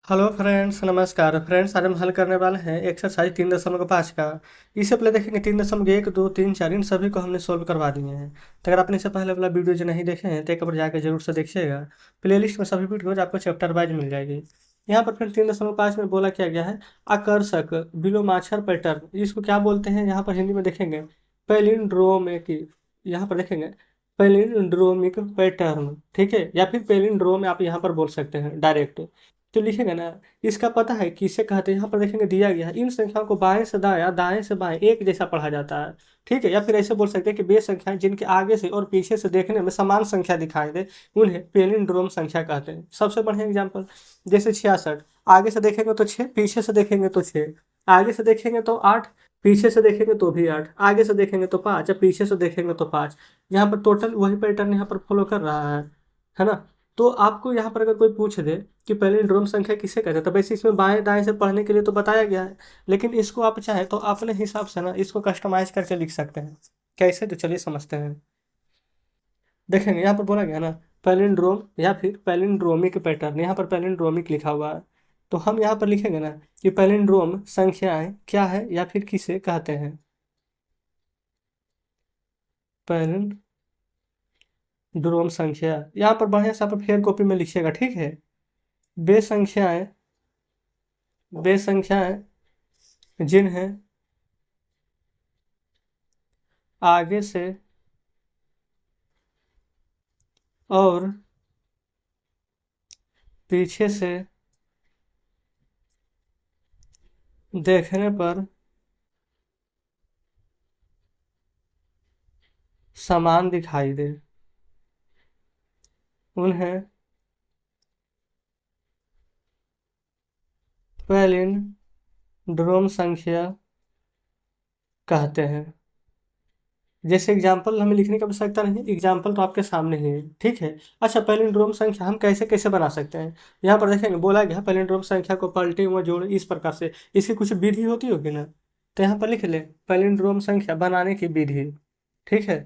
Hello friends, नमस्कार friends. आज हम हल करने वाले हैं एक्सरसाइज 3.5 का। इससे पहले देखेंगे 3.1, 2, 3, 4 इन सभी को हमने सोल्व करवा दिए हैं। तो अगर आपने इससे पहले वाला वीडियो जो नहीं देखे हैं तो एक बार जाकर जरूर से देखिएगा। प्लेलिस्ट में सभी वीडियोज आपको चैप्टर वाइज मिल जाएगी। यहाँ पर फिर 3.5 में बोला क्या गया है, आकर्षक बिलोमाक्षर पैटर्न। इसको क्या बोलते हैं यहाँ पर हिंदी में देखेंगे पैलिंड्रोमिक। यहाँ पर देखेंगे पैलिंड्रोमिक पैटर्न, ठीक है, या फिर पैलिंड्रोम आप यहाँ पर बोल सकते हैं डायरेक्ट। तो लिखेंगे ना, इसका पता है किसे कहते हैं। यहाँ पर देखेंगे दिया गया है, इन संख्याओं को बाएं से दाएं, दाएं से बाएं एक जैसा पढ़ा जाता है, ठीक है। या फिर ऐसे बोल सकते हैं कि वे संख्याएं जिनके आगे से और पीछे से देखने में समान संख्या दिखाई दे उन्हें पेलिंड्रोम संख्या कहते हैं। सबसे बढ़िया एग्जाम्पल जैसे 66, आगे से देखेंगे तो 6, पीछे से देखेंगे तो 6, आगे से देखेंगे तो 8, पीछे से देखेंगे तो भी 8, आगे से देखेंगे तो 5 या पीछे से देखेंगे तो 5। यहाँ पर टोटल वही पैटर्न यहाँ पर फॉलो कर रहा है ना। तो आपको यहाँ पर अगर कोई पूछ दे कि पैलिंड्रोम संख्या किसे कहते हैं, तो वैसे इसमें बाएं दाएं से पढ़ने के लिए तो बताया गया है, लेकिन इसको आप चाहें तो अपने हिसाब से ना इसको कस्टमाइज करके लिख सकते हैं। कैसे, तो चलिए समझते हैं। देखेंगे यहाँ पर बोला गया ना पैलिंड्रोम या फिर पैलिंड्रोमिक पैटर्न, यहाँ पर पैलिंड्रोमिक लिखा हुआ है। तो हम यहाँ पर लिखेंगे ना कि पैलिंड्रोम संख्याएं क्या है या फिर किसे कहते हैं। पैलिंड्रोम संख्या यहाँ पर बढ़िया से आप फेयर कॉपी में लिखिएगा, ठीक है। वे संख्याएं वे संख्याएं जिन्हें आगे से और पीछे से देखने पर समान दिखाई दे उन्हें पैलिंड्रोम संख्या कहते हैं। जैसे एग्जाम्पल हमें लिखने की आवश्यकता नहीं, एग्जाम्पल तो आपके सामने ही है, ठीक है। अच्छा, पैलिंड्रोम संख्या हम कैसे कैसे बना सकते हैं। यहाँ पर देखेंगे बोला गया पैलिंड्रोम संख्या को पलटे हुए जोड़े इस प्रकार से। इसकी कुछ विधि होती होगी ना, तो यहाँ पर लिख ले पैलिंड्रोम संख्या बनाने की विधि, ठीक है।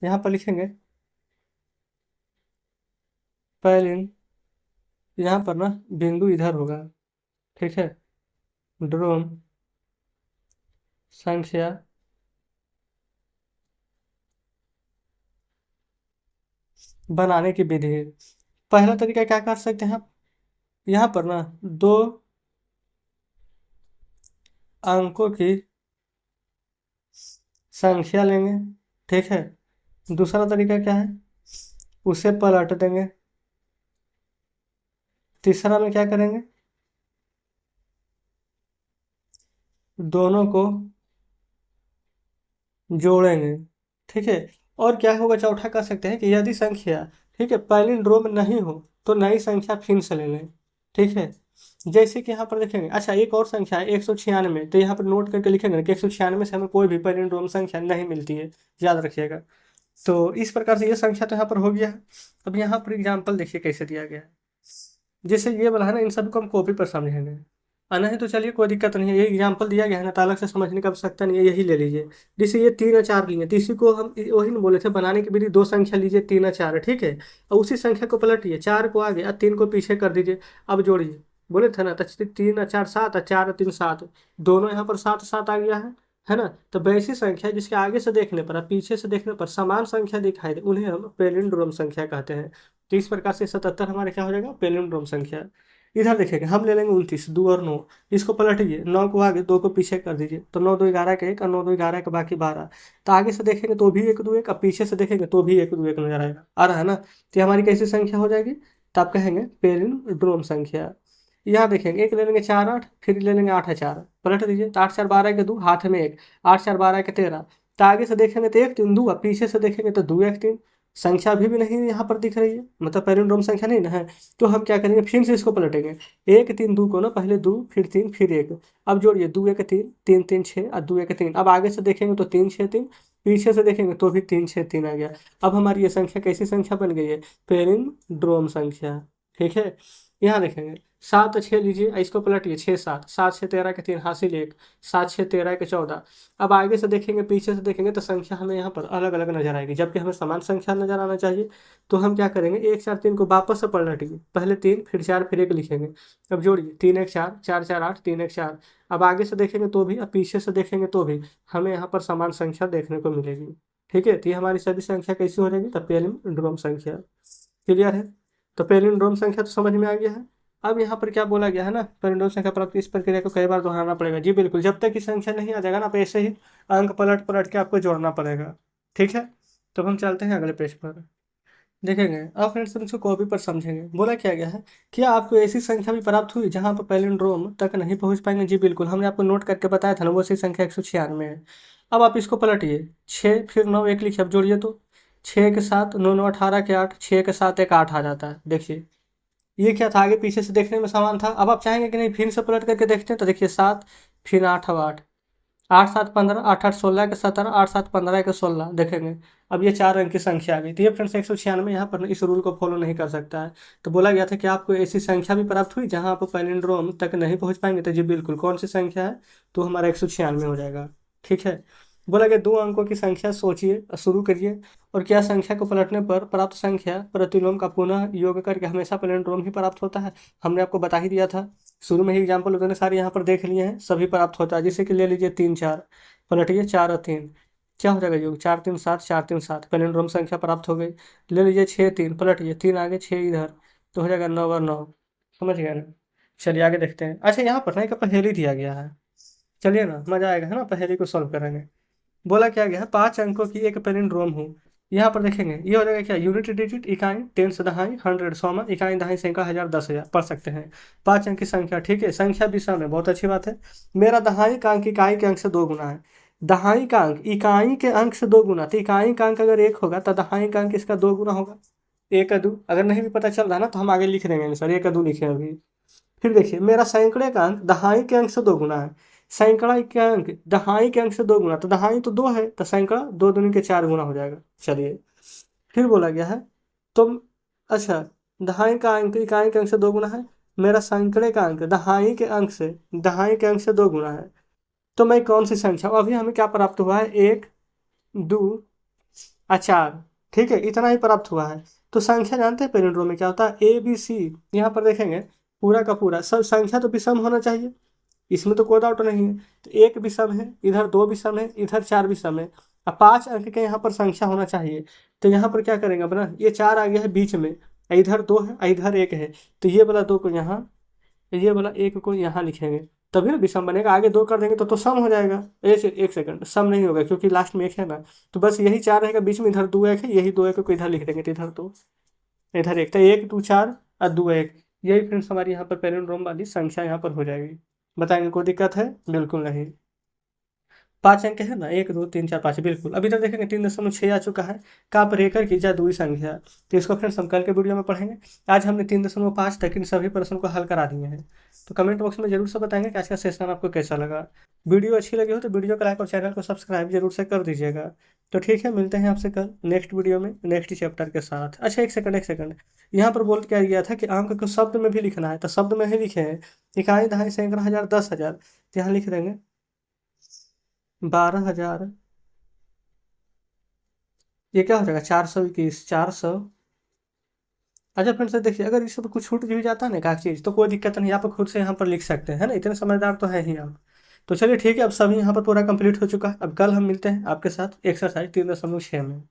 यहाँ पर लिखेंगे पैलिन, यहाँ पर ना बिंदु इधर होगा, ठीक है। ड्रोम संख्या बनाने की विधि है। पहला तरीका क्या कर सकते हैं आप, यहाँ पर ना दो अंकों की संख्या लेंगे, ठीक है। दूसरा तरीका क्या है, उसे पलट देंगे। तीसरा में क्या करेंगे, दोनों को जोड़ेंगे, ठीक है। और क्या होगा, चौथा कर सकते हैं कि यदि संख्या, ठीक है, पैलिंड्रोम नहीं हो तो नई संख्या फिर से ले लें, ठीक है। जैसे कि यहाँ पर देखेंगे, अच्छा एक और संख्या है 196, तो यहाँ पर नोट करके लिखेंगे कि 196 से हमें कोई भी पैलिंड्रोम संख्या नहीं मिलती है, याद रखिएगा। तो इस प्रकार से ये संख्या तो यहाँ पर हो गया है। अब यहाँ पर एग्जाम्पल देखिए कैसे दिया गया है। जैसे ये वाला है ना, इन सबको हम कॉपी पर समझेंगे, और नहीं तो चलिए कोई दिक्कत नहीं है, ये एग्जाम्पल दिया गया है ना तो अलग से समझने की आवश्यकता नहीं है, यही ले लीजिए। जैसे ये 3 और 4 लिए, तो इसी को हम वही न बोले थे बनाने की विधि, दो संख्या लीजिए 3 और 4, ठीक है। और उसी संख्या को पलटिए, 4 को आगे और 3 को पीछे कर दीजिए। अब जोड़िए, बोले थे ना, तो 3 और 4 7 और 4 और 3 7, दोनों यहाँ पर 7 7 आ गया है ना। तो वैसी संख्या जिसके आगे से देखने पर और पीछे से देखने पर समान संख्या दिखाई दे उन्हें हम पैलिंड्रोम संख्या कहते हैं। तो इस प्रकार से 77 हमारे क्या हो जाएगा, पैलिंड्रोम संख्या। इधर देखेंगे हम ले लेंगे 29, 2 और 9, इसको पलटिए, 9 को आगे 2 को पीछे कर दीजिए, तो 9 2 11 का 1 और 9 2 11 का बाकी 12। तो आगे से देखेंगे तो भी 1 2 1 और पीछे से देखेंगे तो भी 1 2 1 नजर आएगा, आ रहा है ना। तो ये हमारी कैसी संख्या हो जाएगी, तो आप कहेंगे पैलिंड्रोम संख्या। यहाँ देखेंगे एक ले लेंगे 4 8, फिर ले लेंगे 8 है 4, पलट दीजिए, तो 8 4 12 के 2, हाथ में 1, 8 4 12 के 13। तो आगे से देखेंगे तो 1 3 2 और पीछे से देखेंगे तो 2 1 3। संख्या अभी भी नहीं यहाँ पर दिख रही है, मतलब पैलिंड्रोम संख्या नहीं ना है। तो हम क्या करेंगे, फिर से इसको पलटेंगे, 1 3 2 को ना, पहले 2 फिर 3 फिर 1। अब जोड़िए 2 1 3, 3 3 6 और 2 1 3। अब आगे से देखेंगे तो 3 6 3, पीछे से देखेंगे तो भी 3 6 3 आ गया। अब हमारी ये संख्या कैसी संख्या बन गई है, पैलिंड्रोम संख्या, ठीक है। यहाँ देखेंगे 7 6 लीजिए, इसको पलटिए, 6 7, 7 6 13 के 3 हासिल 1, 7 6 13 के 14। अब आगे से देखेंगे, पीछे से देखेंगे तो संख्या हमें यहाँ पर अलग अलग नजर आएगी, जबकि हमें समान संख्या नजर आना चाहिए। तो हम क्या करेंगे, 1 4 3 को वापस से पलटिए, पहले 3 फिर 4 फिर 1 लिखेंगे। अब जोड़िए, 3 1 4, 4 4 8, 3 1 4। अब आगे से देखेंगे तो भी, अब पीछे से देखेंगे तो भी हमें यहाँ पर समान संख्या देखने को मिलेगी। ठीक है, तो ये हमारी सभी संख्या कैसी हो जाएगी, तो पैलिंड्रोम संख्या। क्लियर है? तो पैलिंड्रोम संख्या तो समझ में आ गया है। अब यहाँ पर क्या बोला गया है ना, पैलिंड्रोम संख्या प्राप्ति इस प्रक्रिया को कई बार दोहराना पड़ेगा। जी बिल्कुल, जब तक की संख्या नहीं आ जाएगा ना, आप ऐसे ही अंक पलट पलट के आपको जोड़ना पड़ेगा। ठीक है, तो हम चलते हैं अगले पेज पर, देखेंगे। अब फ्रेंड्स हम इसको कॉपी पर समझेंगे। बोला क्या गया है, क्या आपको ऐसी संख्या भी प्राप्त हुई जहां पर पैलिंड्रोम तक नहीं पहुंच पाएंगे? जी बिल्कुल, हमने आपको नोट करके बताया था ना, वो सी संख्या 196 है। अब आप इसको पलटिए, 6 फिर 9 1 लिखिए, अब जोड़िए तो 6 के साथ 9 9 18 के 8, 6 के साथ एक 8 आ जाता है। देखिए ये क्या था, आगे पीछे से देखने में समान था। अब आप चाहेंगे कि नहीं फिर से पलट करके देखते हैं, तो देखिए 7 फिर 8 अब 8, 8 7 15, 8 8 16 के 17, 8 7 15 के 16, देखेंगे। अब ये 4 अंक की संख्या आ गई। तो ये फ्रेंड्स 196 यहाँ पर इस रूल को फॉलो नहीं कर सकता है। तो बोला गया था कि आपको ऐसी संख्या भी प्राप्त हुई जहाँ आप पैलिंड्रोम तक नहीं पहुँच पाएंगे? तो जी बिल्कुल, कौन सी संख्या है, तो हमारा 196 हो जाएगा। ठीक है, बोला गया 2 अंकों की संख्या सोचिए, शुरू करिए, और क्या संख्या को पलटने पर प्राप्त संख्या प्रतिलोम का पुनः योग करके हमेशा पैलिंड्रोम ही प्राप्त होता है? हमने आपको बता ही दिया था शुरू में ही, एग्जाम्पल उतने सारे यहाँ पर देख लिए हैं, सभी प्राप्त होता है। जैसे कि ले लीजिए 3 4, पलटिए 4 और 3, क्या हो जाएगा योग, 4 3 7, 4 3 7, पैलिंड्रोम संख्या प्राप्त हो गई। ले लीजिए 6 3, पलटिए 3 आगे 6 इधर, तो हो जाएगा 9 और 9। समझ गए ना? चलिए आगे देखते हैं। अच्छा यहाँ पर ना एक पहेली दिया गया है, चलिए ना मजा आएगा है ना, पहेली को सॉल्व करेंगे। बोला क्या गया है, 5 अंकों की एक पैलिंड्रोम हो। यहाँ पर देखेंगे ये हो जाएगा क्या, यूनिट डिजिट, इकाई, टेंस दहाई, हंड्रेड सौमा, इकाई दहाई सैकड़ा हजार 10,000 पढ़ सकते हैं। 5 अंक की संख्या, ठीक है, संख्या विषम है, बहुत अच्छी बात है। मेरा दहाई का अंक इकाई के अंक से 2 गुना है। दहाई का अंक इकाई के अंक से 2 गुना, तो इकाई का अंक अगर 1 होगा तो दहाई का अंक इसका 2 गुना होगा। 1 का 2, अगर नहीं भी पता चल रहा ना तो हम आगे लिख देंगे आंसर, 1 का 2 लिखे अभी। फिर देखिए, मेरा सैकड़े का अंक दहाई के अंक से 2 गुना है। सैकड़ा के अंक दहाई के अंक से 2 गुना, तो दहाई तो 2 है, तो सैकड़ा 2 दूनी के 4 गुना हो जाएगा। चलिए फिर बोला गया है, तो अच्छा, दहाई का अंक इकाई के अंक से 2 गुना है, मेरा सैकड़े का अंक दहाई के अंक से 2 गुना है, तो मैं कौन सी संख्या, अभी हमें क्या प्राप्त हुआ है, 1 2 4, ठीक है, इतना ही प्राप्त हुआ है। तो संख्या जानते हैं पैलिंड्रोम में क्या होता है, ए बी सी। यहाँ पर देखेंगे पूरा का पूरा सब संख्या तो विषम होना चाहिए, इसमें तो कोई डाउट नहीं है। तो 1 विषम है, इधर 2 विषम है, इधर 4 विषम है। अब 5 अंक के यहाँ पर संख्या होना चाहिए। तो यहाँ पर क्या करेंगे अपना, ये 4 आ गया है बीच में, इधर 2 है, इधर 1 है, तो ये वाला 2 को यहाँ, ये वाला 1 को यहाँ लिखेंगे, तभी ना विषम बनेगा। आगे 2 कर देंगे तो सम हो जाएगा। एक सेकंड, सम नहीं होगा क्योंकि लास्ट में 1 है ना, तो बस यही 4 रहेगा बीच में, इधर 2 1 है, यही 2 1 को इधर लिख देंगे, तो इधर 2 इधर 1, तो 1 2 4 और 2 1। यही फ्रेंड्स हमारी यहाँ पर पैलिंड्रोम वाली संख्या यहाँ पर हो जाएगी। बताएंगे कोई दिक्कत है? बिल्कुल नहीं। 5 अंक है ना, 1 2 3 4 5, बिल्कुल। अभी तक देखेंगे 3.6 आ चुका है, का पर की जादुई संख्या। तो इसको फ्रेंड्स हम कल के वीडियो में पढ़ेंगे। आज हमने 3.5 तक इन सभी प्रश्नों को हल करा दिए हैं। तो कमेंट बॉक्स में जरूर से बताएंगे कि आज का सेशन आपको कैसा लगा। वीडियो अच्छी लगी हो तो वीडियो को लाइक और चैनल को सब्सक्राइब जरूर से कर दीजिएगा। तो ठीक है, मिलते हैं आपसे कल नेक्स्ट वीडियो में नेक्स्ट चैप्टर के साथ। अच्छा एक सेकंड, यहाँ पर बोल क्या गया था कि अंक को शब्द में भी लिखना है, तो शब्द में ही लिखे हैं, इकाई दहाई सैकड़ा हजार 10,000, तो यहाँ लिख देंगे 12,000। ये क्या हो जाएगा, 421, 400। अच्छा फ्रेंड्स देखिए, अगर इससे कुछ छूट भी जाता है ना एक चीज़, तो कोई दिक्कत नहीं, आप खुद से यहाँ पर लिख सकते हैं, है ना, इतने समझदार तो है ही आप। तो चलिए ठीक है, अब सभी यहाँ पर पूरा कंप्लीट हो चुका है। अब कल हम मिलते हैं आपके साथ एक्सरसाइज 3.6 में।